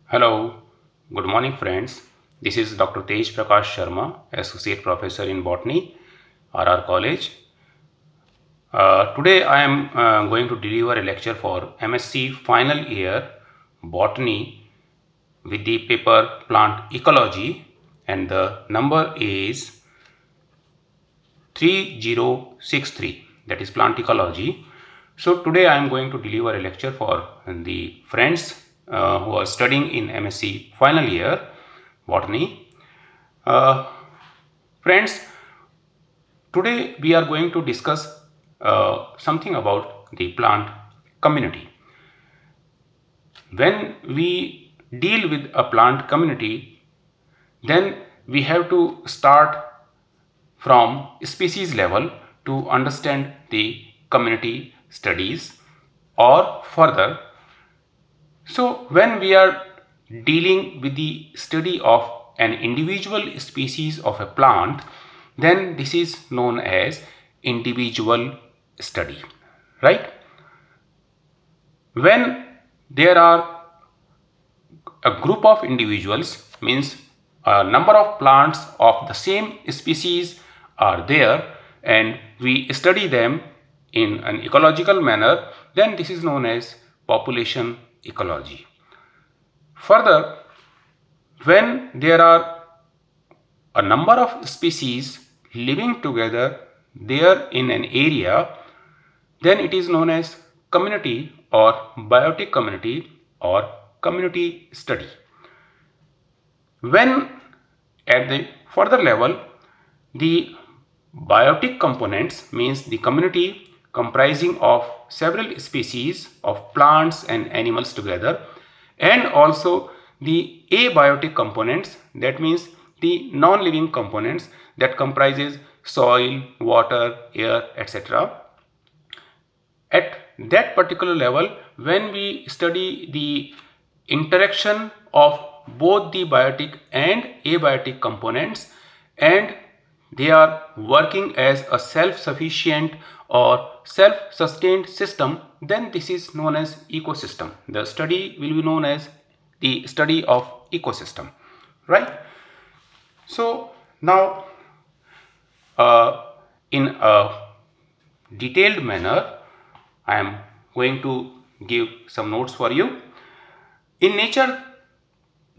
Hello, good morning friends. This is Dr. Tej Prakash Sharma, Associate Professor in Botany, RR College. Today I am going to deliver a lecture for MSc final year Botany with the paper Plant Ecology, and the number is 3063, that is Plant Ecology. So today I am going to deliver a lecture for the friends who are studying in MSc final year Botany. Uh, Friends, today we are going to discuss something about the plant community. When we deal with a plant community, then we have to start from species level to understand the community studies or further. So when we are dealing with the study of an individual species of a plant, then this is known as individual study, right? When there are a group of individuals, means a number of plants of the same species are there and we study them in an ecological manner, then this is known as population ecology. Further, when there are a number of species living together there in an area, then it is known as community or biotic community or community study. When at the further level, the biotic components means the community comprising of several species of plants and animals together, and also the abiotic components, that means the non-living components that comprises soil, water, air, etc. At that particular level, when we study the interaction of both the biotic and abiotic components, and they are working as a self-sufficient or self-sustained system, then this is known as ecosystem. The study will be known as the study of ecosystem, right? So now in a detailed manner, I am going to give some notes for you. In nature,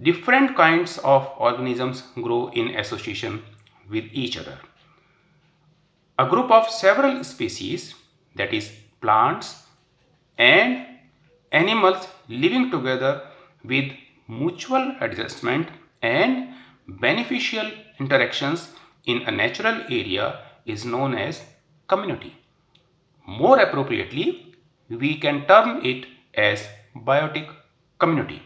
different kinds of organisms grow in association with each other. A group of several species, that is plants and animals living together with mutual adjustment and beneficial interactions in a natural area, is known as community. More appropriately, we can term it as biotic community.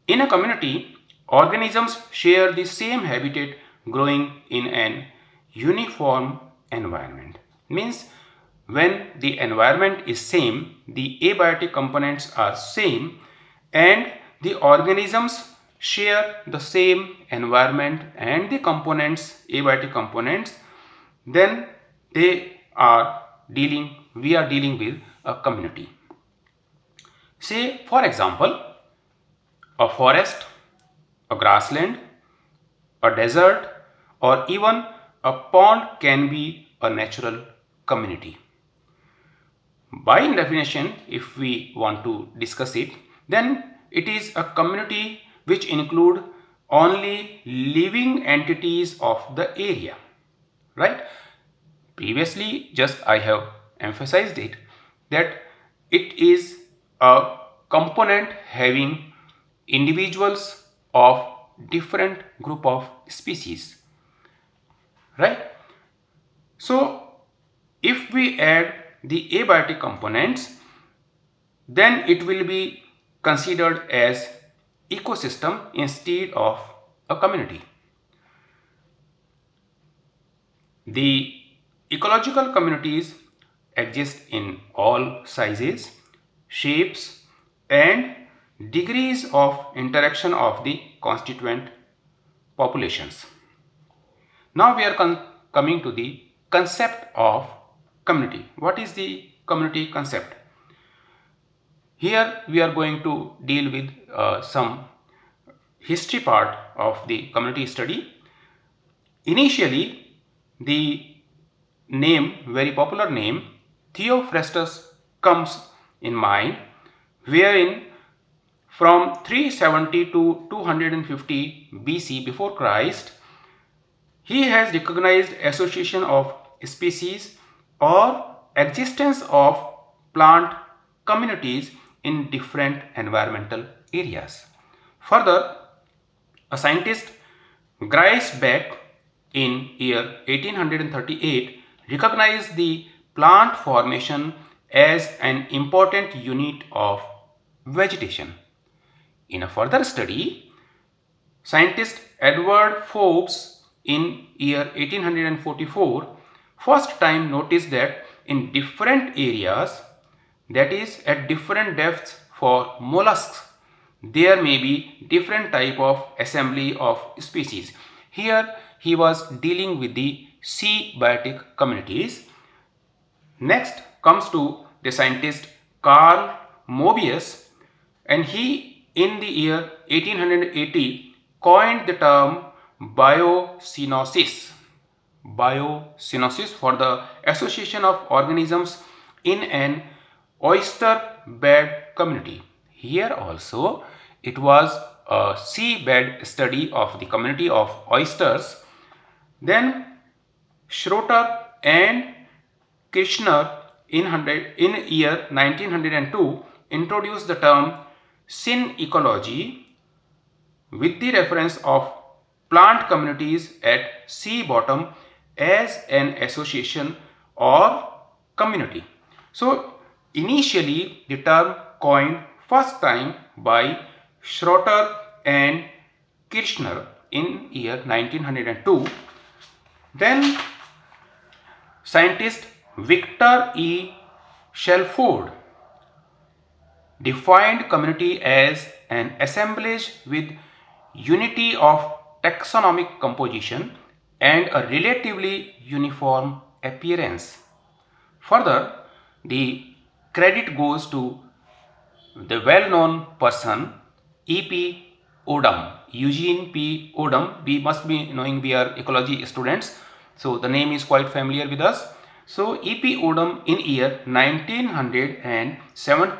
In a community, organisms share the same habitat growing in an uniform environment. Means when the environment is same, the abiotic components are same, and the organisms share the same environment and the components, abiotic components, then we are dealing with a community. Say for example, a forest, a grassland, a desert, or even a pond can be a natural community. By definition, if we want to discuss it, then it is a community which include only living entities of the area, right? Previously, just I have emphasized it that it is a component having individuals of different group of species, right? So if we add the abiotic components, then it will be considered as ecosystem instead of a community. The ecological communities exist in all sizes, shapes, and degrees of interaction of the constituent populations. Now we are coming to the concept of community. What is the community concept? Here we are going to deal with some history part of the community study. Initially, the name, very popular name, Theophrastus comes in mind, wherein from 370 to 250 BC before Christ, he has recognized association of species or existence of plant communities in different environmental areas. Further, a scientist, Griesbach, in year 1838 recognized the plant formation as an important unit of vegetation. In a further study, scientist Edward Forbes in year 1844 first time noticed that in different areas, that is at different depths for mollusks, there may be different type of assembly of species. Here he was dealing with the sea biotic communities. Next comes to the scientist Carl Moebius, and he in the year 1880 coined the term biocenosis. Biocenosis for the association of organisms in an oyster bed community. Here also it was a seabed study of the community of oysters. Then Schroeter and Kirchner in year 1902 introduced the term synecology with the reference of plant communities at sea bottom as an association or community. So initially the term coined first time by Schroeter and Kirchner in year 1902. Then scientist Victor E. Shelford defined community as an assemblage with unity of taxonomic composition and a relatively uniform appearance. Further, the credit goes to the well-known person E.P. Odum, Eugene P. Odum. We must be knowing, we are ecology students, so the name is quite familiar with us. So E.P. Odum in year 1971